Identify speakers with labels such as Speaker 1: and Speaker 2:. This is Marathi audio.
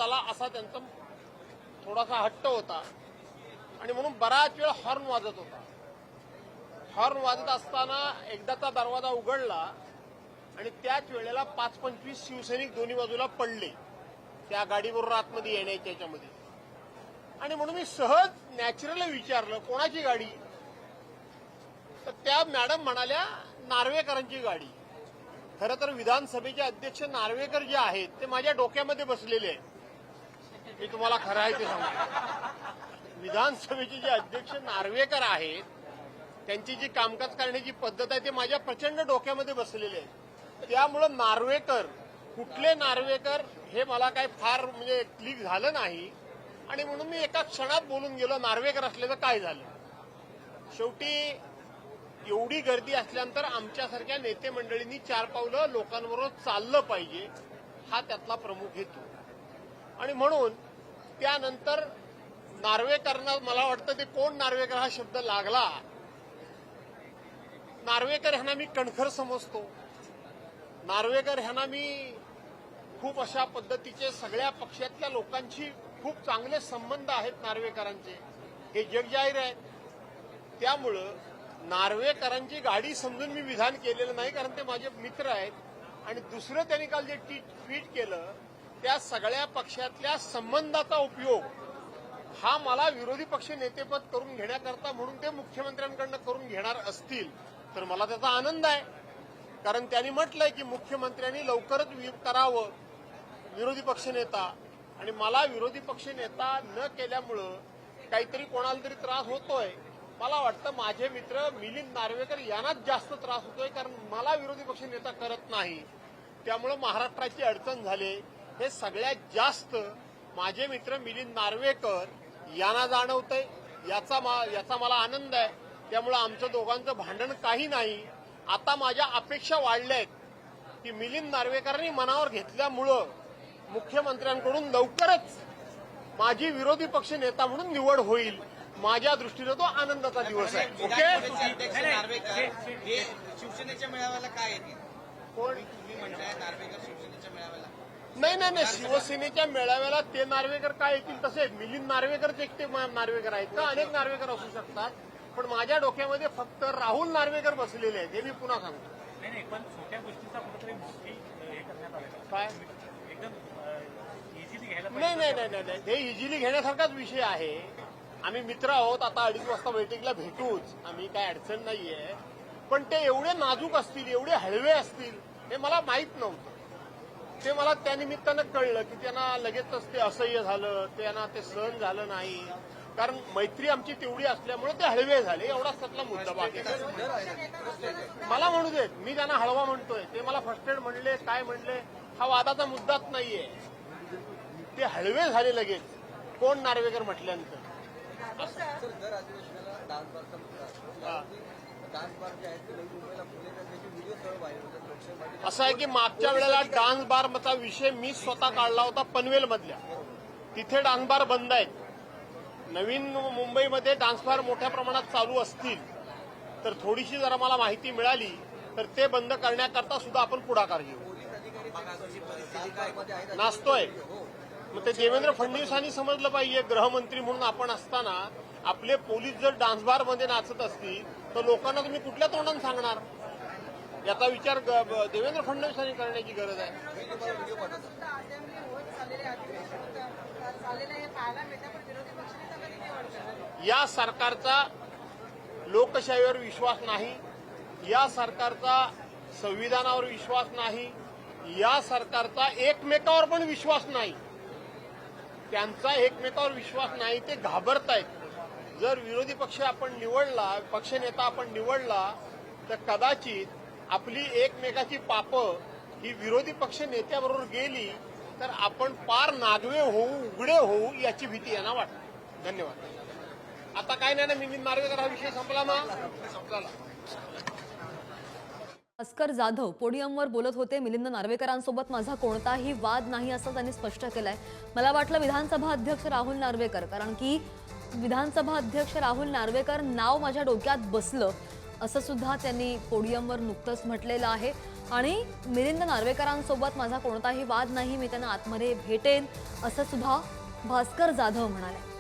Speaker 1: आला असा त्यांचा थोडासा हट्ट होता आणि म्हणून बराच वेळ हॉर्न वाजत होता. हॉर्न वाजत असताना एकदाचा दरवाजा उघडला आणि त्याच वेळेला 5-25 शिवसैनिक दोन्ही बाजूला पडले त्या गाडीबरोबर आतमध्ये येण्याच्या याच्यामध्ये. आणि म्हणून मी सहज नॅचरली विचारलं कोणाची गाडी, तर त्या मॅडम म्हणाल्या नार्वेकरांची गाडी. खरं तर विधानसभेचे अध्यक्ष नार्वेकर जे आहेत ते माझ्या डोक्यामध्ये बसलेले आहेत. मी तुम्हाला खरं आहे ते सांगतो. विधानसभेचे जे अध्यक्ष नार्वेकर आहेत त्यांची जी कामकाज करण्याची पद्धत आहे ते माझ्या प्रचंड डोक्यामध्ये बसलेले आहे. त्यामुळं नार्वेकर कुठले नार्वेकर हे मला काही फार म्हणजे क्लिक झालं नाही आणि म्हणून मी एका क्षणात बोलून गेलो नार्वेकर असल्याचं काय झालं. शेवटी एवढी गर्दी असल्यानंतर आमच्यासारख्या नेते मंडळींनी 4 पावलं लोकांबरोबर चाललं पाहिजे हा त्यातला प्रमुख हेतू. आणि म्हणून त्यानंतर नार्वेकरांना मला वाटतं ते कोण नार्वेकर हा शब्द लागला. नार्वेकर ह्यांना मी कणखर समजतो. नार्वेकर ह्यांना मी खूप अशा पद्धतीचे सगळ्या पक्षातल्या लोकांशी खूप चांगले संबंध आहेत नार्वेकरांचे, हे जगजाहीर आहेत. त्यामुळं नार्वेकरांची गाडी समजून मी विधान केलेलं नाही, कारण ते माझे मित्र आहेत. आणि दुसरं त्यांनी काल जे ट्विट केलं त्या सगळ्या पक्षातल्या संबंधाचा उपयोग हा मला विरोधी पक्ष नेतेपद करून घेण्याकरता म्हणून ते मुख्यमंत्र्यांकडनं करून घेणार असतील तर मला त्याचा आनंद आहे. कारण त्यांनी म्हटलंय की मुख्यमंत्र्यांनी लवकरच करावं विरोधी पक्षनेता, आणि मला विरोधी पक्षनेता न केल्यामुळं काहीतरी कोणाला तरी त्रास होतोय. मला वाटतं माझे मित्र मिलिंद नार्वेकर यांनाच जास्त त्रास होतोय, कारण मला विरोधी पक्षनेता करत नाही. त्यामुळं महाराष्ट्राची अडचण झाली हे सगळ्यात जास्त माझे मित्र मिलिंद नार्वेकर यांना जाणवतंय. याचा मला आनंद आहे. त्यामुळं आमचं दोघांचं भांडण काही नाही. आता माझ्या अपेक्षा वाढल्या आहेत की मिलिंद नार्वेकरांनी मनावर घेतल्यामुळं मुख्यमंत्र्यांकडून लवकरच माझी विरोधी पक्ष नेता म्हणून निवड होईल. माझ्या दृष्टीने तो आनंदाचा दिवस आहे. ओके.
Speaker 2: शिवसेनेच्या मेळाव्याला काय येतील
Speaker 1: कोण
Speaker 2: तुम्ही म्हणताय नार्वेकर शिवसेनेच्या मेळाव्याला?
Speaker 1: नाही, शिवसेनेच्या मेळाव्याला ते नार्वेकर काय येतील तसे मिलिंद नार्वेकरच एकटे नार्वेकर आहेत का? अनेक नार्वेकर असू शकतात. पण माझ्या डोक्यामध्ये फक्त राहुल नार्वेकर बसलेले आहेत हे मी पुन्हा सांगतो.
Speaker 3: नाही, पण छोट्या गोष्टीचा कुठेतरी मोठी हे करण्यात आलं
Speaker 1: काय
Speaker 3: एकदम इझिली घ्यायला
Speaker 1: नाही, हे इझिली घेण्यासारखाच विषय आहे. आम्ही मित्र आहोत. आता 2:30 वाजता बैठकीला भेटूच. आम्ही काय अडचण नाहीये. पण ते एवढे नाजूक असतील, एवढे हळवे असतील हे मला माहीत नव्हतं. ते मला त्यानिमित्तानं कळलं की त्यांना लगेचच ते असह्य झालं, त्यांना ते सहन झालं नाही. कारण मैत्री आमची तेवढी असल्यामुळे ते हळवे झाले. एवढाच त्यातला मुद्दा. बाकी मला म्हणू देत, मी त्यांना हळवा म्हणतोय. ते मला फर्स्टेड म्हणले काय म्हणले हा वादाचा मुद्दाच नाहीये. ते हळवे झाले लगेच कोण नार्वेकर म्हटल्यानंतर.
Speaker 2: दर अधिवेशनाला डान्स बारचा मुद्दा असतो. डान्स बार जे आहेत ते नवी मुंबईला फुले त्याचे व्हिडिओ सर्व व्हायरल होतात. लोकसभेसाठी
Speaker 1: असं आहे की मागच्या वेळेला डान्स बारचा विषय मी स्वतः काढला होता पनवेलमधल्या. तिथे डान्स बार बंद आहेत. नवीन मुंबईमध्ये डान्स बार मोठ्या प्रमाणात चालू असतील तर थोडीशी जरा मला माहिती मिळाली तर ते बंद करण्याकरता सुद्धा आपण पुढाकार घेऊ. नाचतोय मग ते देवेंद्र फडणवीसांनी समजलं पाहिजे. गृहमंत्री म्हणून आपण असताना आपले पोलीस जर डान्स बार मध्ये नाचत असतील तर लोकांना तुम्ही कुठल्या तोंडाने सांगणार. याचा विचार देवेंद्र फडणवीसांनी करण्याची गरज आहे. या सरकारचा लोकशाहीवर विश्वास नाही. या सरकारचा संविधानावर विश्वास नाही. या सरकारचा एकमेकावर पण विश्वास नाही. त्यांचा एकमेकावर विश्वास नाही. ते घाबरतायत. जर विरोधी पक्ष आपण निवडला, पक्षनेता आपण निवडला तर कदाचित आपली एकमेकाची पापं ही विरोधी पक्ष नेत्याबरोबर गेली तर आपण पार नागवे होऊ, उघडे होऊ याची भीती यांना वाटते. धन्यवाद. आता काय नाही ना, मिलिंद नार्वेकर हा विषय संपला ना. संपला.
Speaker 4: भास्कर जाधव पोडियमवर बोलत होते. मिलिंद नार्वेकरांसोबत माझा कोणताही वाद नाही असं त्यांनी स्पष्ट केलंय. मला वाटलं विधानसभा अध्यक्ष राहुल नार्वेकर, कारण की विधानसभा अध्यक्ष राहुल नार्वेकर नाव माझ्या डोक्यात बसलं असं सुद्धा त्यांनी पोडियमवर नुकतंच म्हटलेलं आहे. आणि मिलिंद नार्वेकरांसोबत माझा कोणताही वाद नाही, मी त्यांना आतमध्ये भेटेन असं सुद्धा भास्कर जाधव म्हणाले.